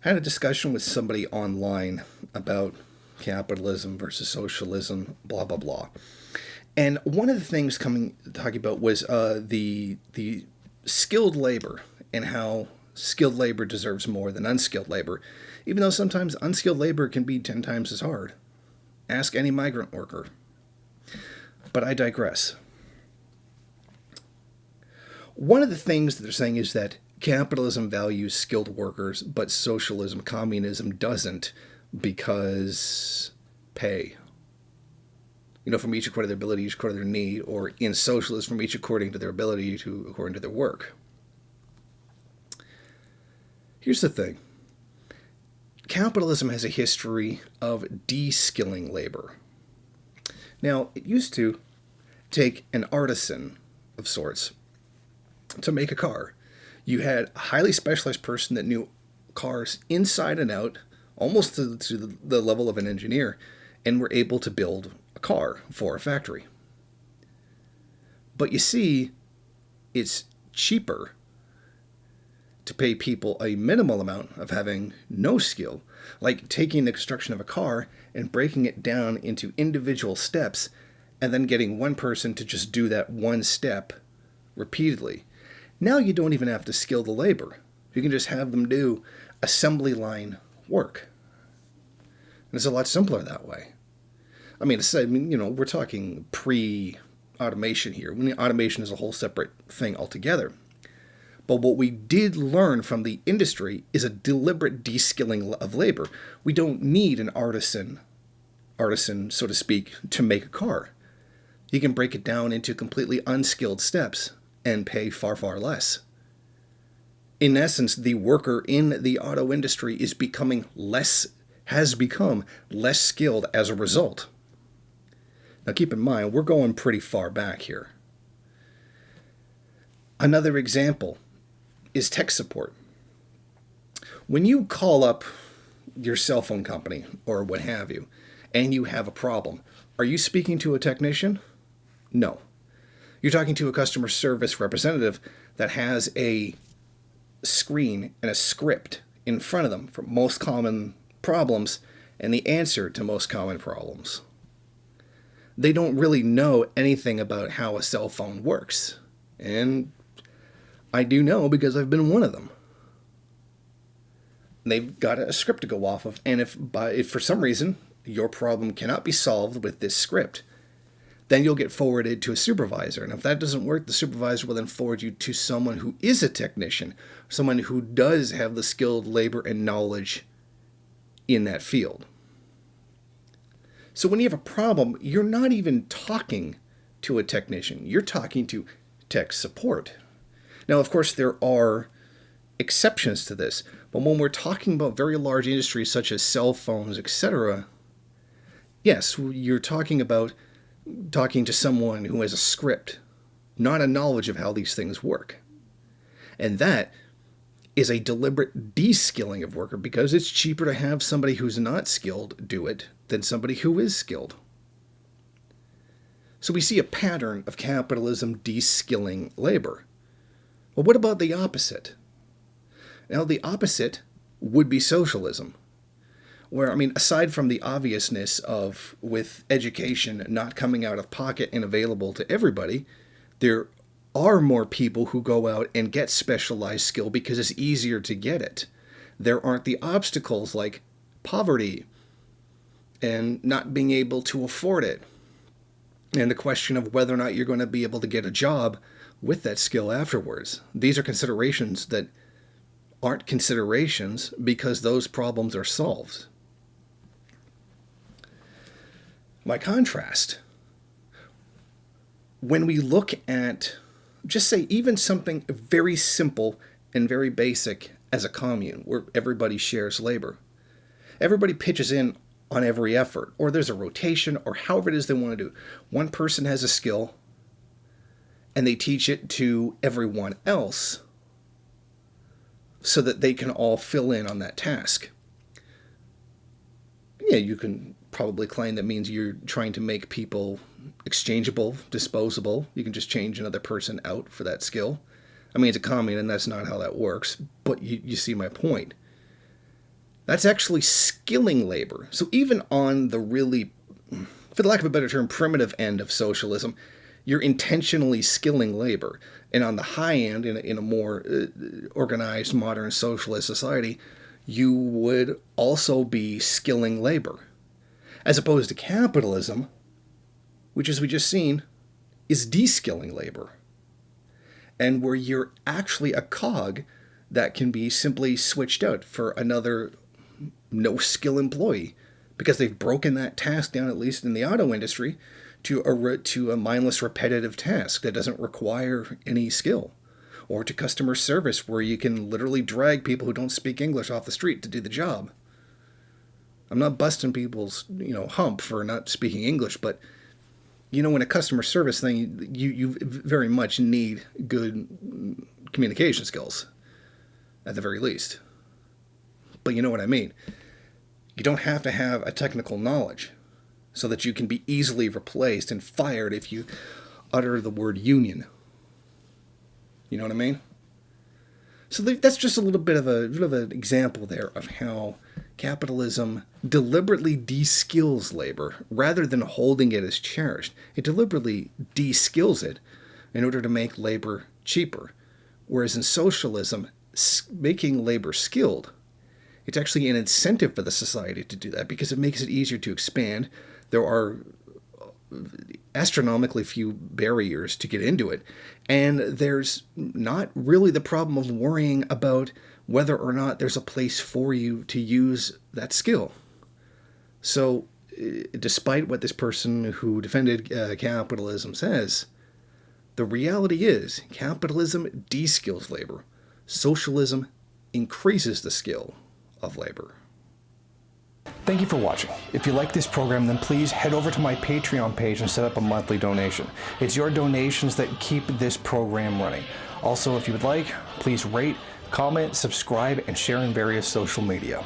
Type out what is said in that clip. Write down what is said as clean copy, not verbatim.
I had a discussion with somebody online about capitalism versus socialism, blah blah blah. And one of the things talking about was the skilled labor and how skilled labor deserves more than unskilled labor, even though sometimes unskilled labor can be 10 times as hard. Ask any migrant worker. But I digress. One of the things that they're saying is that capitalism values skilled workers, but socialism, communism doesn't because pay. From each according to their ability, each according to their need, or in socialism, from each according to their ability to according to their work. Here's the thing. Capitalism has a history of de-skilling labor. Now, it used to take an artisan of sorts to make a car. You had a highly specialized person that knew cars inside and out, almost to the level of an engineer, and were able to build a car for a factory. But you see, it's cheaper to pay people a minimal amount of having no skill, like taking the construction of a car and breaking it down into individual steps and then getting one person to just do that one step repeatedly. Now you don't even have to skill the labor. You can just have them do assembly line work. And it's a lot simpler that way. We're talking pre-automation here. Automation is a whole separate thing altogether. But what we did learn from the industry is a deliberate de-skilling of labor. We don't need an artisan, so to speak, to make a car. You can break it down into completely unskilled steps and pay far, far less. In essence, the worker in the auto industry has become less skilled as a result. Now keep in mind, we're going pretty far back here. Another example is tech support. When you call up your cell phone company or what have you, and you have a problem, are you speaking to a technician? No. You're talking to a customer service representative that has a screen and a script in front of them for most common problems and the answer to most common problems. They don't really know anything about how a cell phone works. And I do know because I've been one of them. They've got a script to go off of, and if for some reason your problem cannot be solved with this script, then you'll get forwarded to a supervisor. And if that doesn't work, the supervisor will then forward you to someone who is a technician, someone who does have the skilled labor and knowledge in that field. So when you have a problem, you're not even talking to a technician. You're talking to tech support. Now, of course, there are exceptions to this, but when we're talking about very large industries such as cell phones, etc., yes, you're talking to someone who has a script, not a knowledge of how these things work. And that is a deliberate de-skilling of worker because it's cheaper to have somebody who's not skilled do it than somebody who is skilled. So we see a pattern of capitalism de-skilling labor. Well, what about the opposite? Now, the opposite would be socialism, where, aside from the obviousness of with education not coming out of pocket and available to everybody, there are more people who go out and get specialized skill because it's easier to get it. There aren't the obstacles like poverty and not being able to afford it, and the question of whether or not you're going to be able to get a job with that skill afterwards. These are considerations that aren't considerations because those problems are solved. By contrast, when we look at, just say, even something very simple and very basic as a commune, where everybody shares labor, everybody pitches in on every effort, or there's a rotation, or however it is they want to do. One person has a skill, and they teach it to everyone else so that they can all fill in on that task. Yeah, you can probably claim that means you're trying to make people exchangeable, disposable. You can just change another person out for that skill. It's a commune, and that's not how that works, but you see my point. That's actually skilling labor. So even on the really, for the lack of a better term, primitive end of socialism, you're intentionally skilling labor. And on the high end, in a more organized, modern socialist society, you would also be skilling labor. As opposed to capitalism, which, as we just seen, is de-skilling labor. And where you're actually a cog that can be simply switched out for another no-skill employee, because they've broken that task down, at least in the auto industry, to a mindless, repetitive task that doesn't require any skill. Or to customer service, where you can literally drag people who don't speak English off the street to do the job. I'm not busting people's hump for not speaking English, but in a customer service thing, you very much need good communication skills, at the very least. But you know what I mean. You don't have to have a technical knowledge so that you can be easily replaced and fired if you utter the word union. You know what I mean? So that's just a little bit of an example there of how capitalism deliberately de-skills labor rather than holding it as cherished. It deliberately de-skills it in order to make labor cheaper. Whereas in socialism, making labor skilled, it's actually an incentive for the society to do that because it makes it easier to expand. There are astronomically few barriers to get into it, and there's not really the problem of worrying about whether or not there's a place for you to use that skill. So, despite what this person who defended capitalism says, the reality is capitalism de-skills labor. Socialism increases the skill of labor. Thank you for watching. If you like this program, then please head over to my Patreon page and set up a monthly donation. It's your donations that keep this program running. Also, if you would like, please rate, comment, subscribe, and share in various social media.